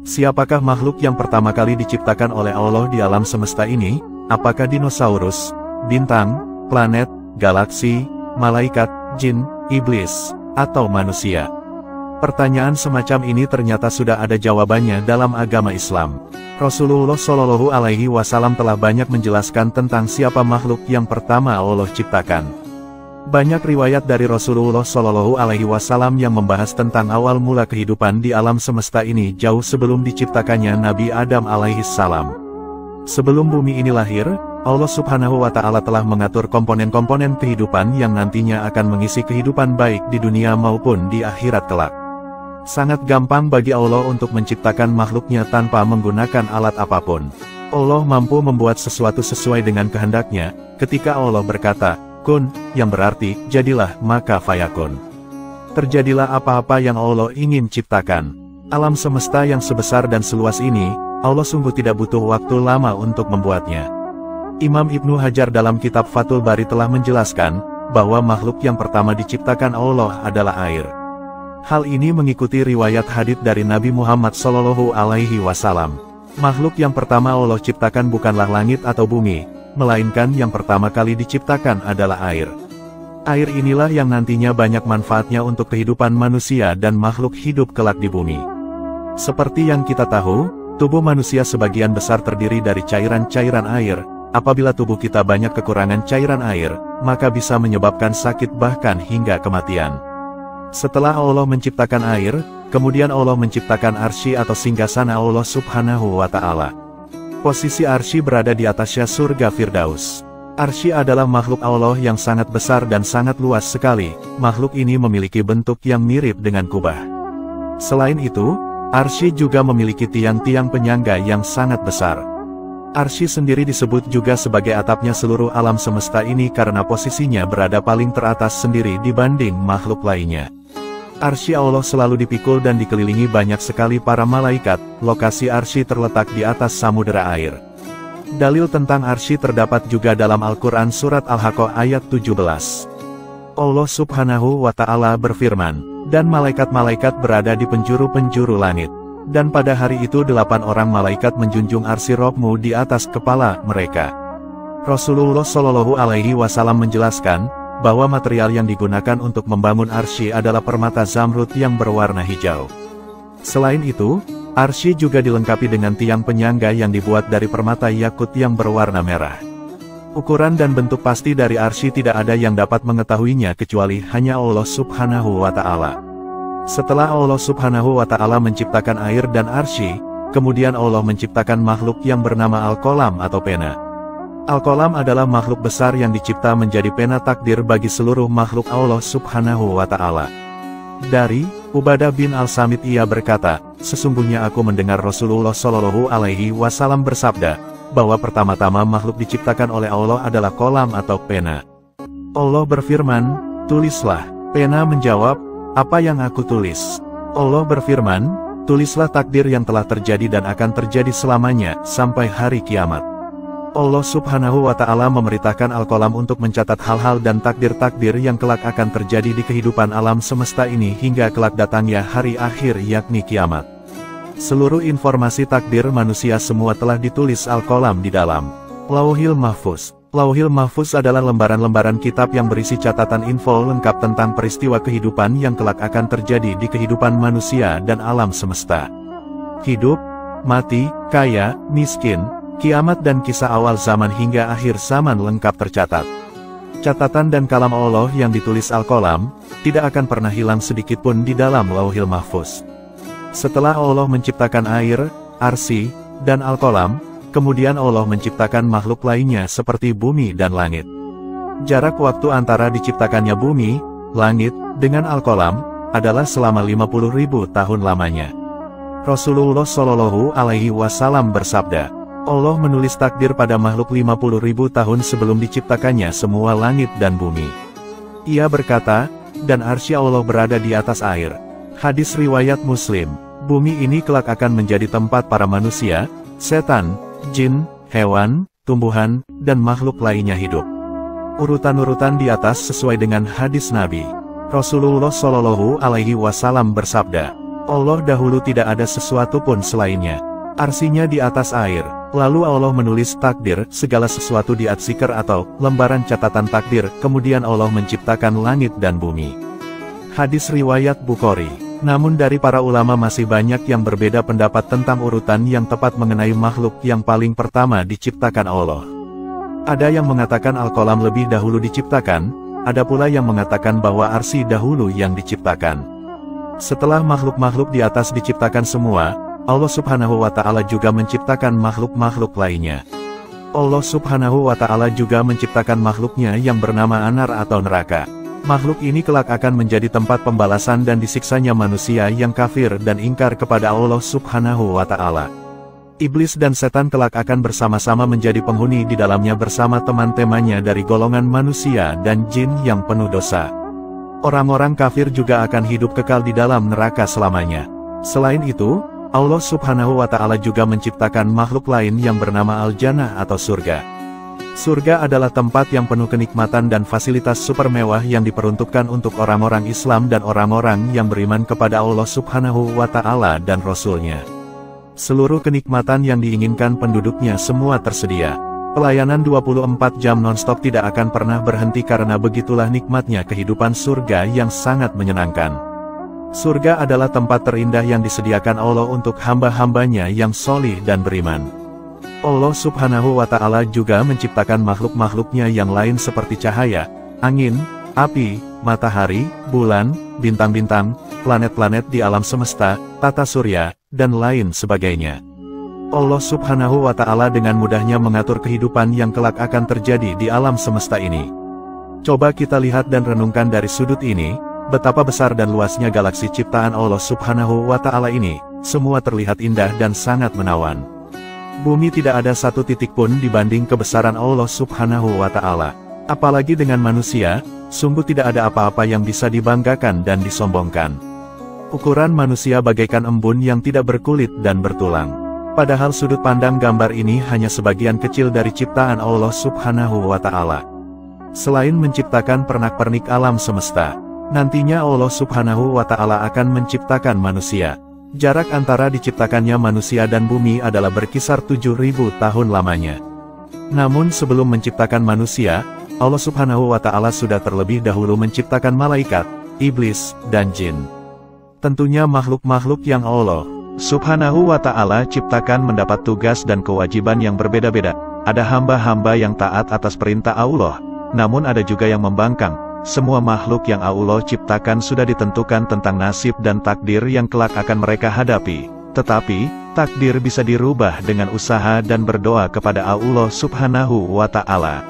Siapakah makhluk yang pertama kali diciptakan oleh Allah di alam semesta ini? Apakah dinosaurus, bintang, planet, galaksi, malaikat, jin, iblis, atau manusia? Pertanyaan semacam ini ternyata sudah ada jawabannya dalam agama Islam. Rasulullah Shallallahu Alaihi Wasallam telah banyak menjelaskan tentang siapa makhluk yang pertama Allah ciptakan. Banyak riwayat dari Rasulullah Shallallahu Alaihi Wasallam yang membahas tentang awal mula kehidupan di alam semesta ini jauh sebelum diciptakannya Nabi Adam alaihi salam. Sebelum bumi ini lahir, Allah Subhanahu wa Ta'ala telah mengatur komponen-komponen kehidupan yang nantinya akan mengisi kehidupan baik di dunia maupun di akhirat kelak. Sangat gampang bagi Allah untuk menciptakan makhluknya tanpa menggunakan alat apapun. Allah mampu membuat sesuatu sesuai dengan kehendaknya. Ketika Allah berkata, kun, yang berarti, jadilah, maka fayakun. Terjadilah apa-apa yang Allah ingin ciptakan. Alam semesta yang sebesar dan seluas ini, Allah sungguh tidak butuh waktu lama untuk membuatnya. Imam Ibnu Hajar dalam kitab Fathul Bari telah menjelaskan, bahwa makhluk yang pertama diciptakan Allah adalah air. Hal ini mengikuti riwayat hadits dari Nabi Muhammad Shallallahu Alaihi Wasallam. Makhluk yang pertama Allah ciptakan bukanlah langit atau bumi, melainkan yang pertama kali diciptakan adalah air. Air inilah yang nantinya banyak manfaatnya untuk kehidupan manusia dan makhluk hidup kelak di bumi. Seperti yang kita tahu, tubuh manusia sebagian besar terdiri dari cairan-cairan air. Apabila tubuh kita banyak kekurangan cairan air, maka bisa menyebabkan sakit bahkan hingga kematian. Setelah Allah menciptakan air, kemudian Allah menciptakan arsy atau singgasana Allah Subhanahu wa Ta'ala. Posisi arsy berada di atasnya surga Firdaus. Arsy adalah makhluk Allah yang sangat besar dan sangat luas sekali. Makhluk ini memiliki bentuk yang mirip dengan kubah. Selain itu, arsy juga memiliki tiang-tiang penyangga yang sangat besar. Arsy sendiri disebut juga sebagai atapnya seluruh alam semesta ini karena posisinya berada paling teratas sendiri dibanding makhluk lainnya. Arsy Allah selalu dipikul dan dikelilingi banyak sekali para malaikat. Lokasi arsy terletak di atas samudera air. Dalil tentang arsy terdapat juga dalam Al-Quran Surat Al-Haqqah ayat 17. Allah Subhanahu wa Ta'ala berfirman, dan malaikat-malaikat berada di penjuru-penjuru langit. Dan pada hari itu 8 orang malaikat menjunjung arsy Rabb-Mu di atas kepala mereka. Rasulullah Shallallahu Alaihi Wasallam menjelaskan, bahwa material yang digunakan untuk membangun arsy adalah permata zamrud yang berwarna hijau. Selain itu, arsy juga dilengkapi dengan tiang penyangga yang dibuat dari permata yakut yang berwarna merah. Ukuran dan bentuk pasti dari arsy tidak ada yang dapat mengetahuinya kecuali hanya Allah Subhanahu wa Ta'ala. Setelah Allah Subhanahu wa Ta'ala menciptakan air dan arsy, kemudian Allah menciptakan makhluk yang bernama Al-Qalam atau pena. Al-Qalam adalah makhluk besar yang dicipta menjadi pena takdir bagi seluruh makhluk Allah Subhanahu wa Ta'ala. Dari Ubadah bin Al-Samit ia berkata, sesungguhnya aku mendengar Rasulullah Shallallahu Alaihi Wasallam bersabda, bahwa pertama-tama makhluk diciptakan oleh Allah adalah qalam atau pena. Allah berfirman, tulislah. Pena menjawab, apa yang aku tulis? Allah berfirman, tulislah takdir yang telah terjadi dan akan terjadi selamanya, sampai hari kiamat. Allah Subhanahu wa Ta'ala memerintahkan Al-Qalam untuk mencatat hal-hal dan takdir-takdir yang kelak akan terjadi di kehidupan alam semesta ini hingga kelak datangnya hari akhir yakni kiamat. Seluruh informasi takdir manusia semua telah ditulis Al-Qalam di dalam Lauhil Mahfuz. Lauhil Mahfuz adalah lembaran-lembaran kitab yang berisi catatan info lengkap tentang peristiwa kehidupan yang kelak akan terjadi di kehidupan manusia dan alam semesta. Hidup, mati, kaya, miskin, kiamat dan kisah awal zaman hingga akhir zaman lengkap tercatat. Catatan dan kalam Allah yang ditulis Al-Qalam, tidak akan pernah hilang sedikitpun di dalam Lauhil Mahfuz. Setelah Allah menciptakan air, arsy, dan Al-Qalam, kemudian Allah menciptakan makhluk lainnya seperti bumi dan langit. Jarak waktu antara diciptakannya bumi, langit, dengan Al-Qalam, adalah selama 50.000 tahun lamanya. Rasulullah Shallallahu Alaihi Wasallam bersabda, Allah menulis takdir pada makhluk 50.000 tahun sebelum diciptakannya semua langit dan bumi. Ia berkata, dan arsy Allah berada di atas air. Hadis riwayat Muslim, bumi ini kelak akan menjadi tempat para manusia, setan, jin, hewan, tumbuhan, dan makhluk lainnya hidup. Urutan-urutan di atas sesuai dengan hadis Nabi. Rasulullah Shallallahu Alaihi Wasallam bersabda, Allah dahulu tidak ada sesuatu pun selainnya. Arsinya di atas air. Lalu Allah menulis takdir, segala sesuatu di At-Sikr atau lembaran catatan takdir, kemudian Allah menciptakan langit dan bumi. Hadis riwayat Bukhari. Namun dari para ulama masih banyak yang berbeda pendapat tentang urutan yang tepat mengenai makhluk yang paling pertama diciptakan Allah. Ada yang mengatakan Al-Qalam lebih dahulu diciptakan, ada pula yang mengatakan bahwa Arsy dahulu yang diciptakan. Setelah makhluk-makhluk di atas diciptakan semua, Allah Subhanahu wa Ta'ala juga menciptakan makhluk-makhluk lainnya. Allah Subhanahu wa Ta'ala juga menciptakan makhluknya yang bernama Anar atau neraka. Makhluk ini kelak akan menjadi tempat pembalasan dan disiksanya manusia yang kafir dan ingkar kepada Allah Subhanahu wa Ta'ala. Iblis dan setan kelak akan bersama-sama menjadi penghuni di dalamnya bersama teman-temannya dari golongan manusia dan jin yang penuh dosa. Orang-orang kafir juga akan hidup kekal di dalam neraka selamanya. Selain itu, Allah Subhanahu wa Ta'ala juga menciptakan makhluk lain yang bernama Al-Jannah atau surga. Surga adalah tempat yang penuh kenikmatan dan fasilitas super mewah yang diperuntukkan untuk orang-orang Islam dan orang-orang yang beriman kepada Allah Subhanahu wa Ta'ala dan Rasul-Nya. Seluruh kenikmatan yang diinginkan penduduknya semua tersedia. Pelayanan 24 jam non-stop tidak akan pernah berhenti karena begitulah nikmatnya kehidupan surga yang sangat menyenangkan. Surga adalah tempat terindah yang disediakan Allah untuk hamba-hambanya yang solih dan beriman. Allah Subhanahu wa Ta'ala juga menciptakan makhluk-makhluknya yang lain seperti cahaya, angin, api, matahari, bulan, bintang-bintang, planet-planet di alam semesta, tata surya, dan lain sebagainya. Allah Subhanahu wa Ta'ala dengan mudahnya mengatur kehidupan yang kelak akan terjadi di alam semesta ini. Coba kita lihat dan renungkan dari sudut ini, betapa besar dan luasnya galaksi ciptaan Allah Subhanahu wa Ta'ala ini, semua terlihat indah dan sangat menawan. Bumi tidak ada satu titik pun dibanding kebesaran Allah Subhanahu wa Ta'ala. Apalagi dengan manusia, sungguh tidak ada apa-apa yang bisa dibanggakan dan disombongkan. Ukuran manusia bagaikan embun yang tidak berkulit dan bertulang. Padahal sudut pandang gambar ini hanya sebagian kecil dari ciptaan Allah Subhanahu wa Ta'ala. Selain menciptakan pernak-pernik alam semesta, nantinya Allah Subhanahu wa Ta'ala akan menciptakan manusia. Jarak antara diciptakannya manusia dan bumi adalah berkisar 7.000 tahun lamanya. Namun sebelum menciptakan manusia, Allah Subhanahu wa Ta'ala sudah terlebih dahulu menciptakan malaikat, iblis, dan jin. Tentunya makhluk-makhluk yang Allah Subhanahu wa Ta'ala ciptakan mendapat tugas dan kewajiban yang berbeda-beda. Ada hamba-hamba yang taat atas perintah Allah, namun ada juga yang membangkang. Semua makhluk yang Allah ciptakan sudah ditentukan tentang nasib dan takdir yang kelak akan mereka hadapi. Tetapi, takdir bisa dirubah dengan usaha dan berdoa kepada Allah Subhanahu wa Ta'ala.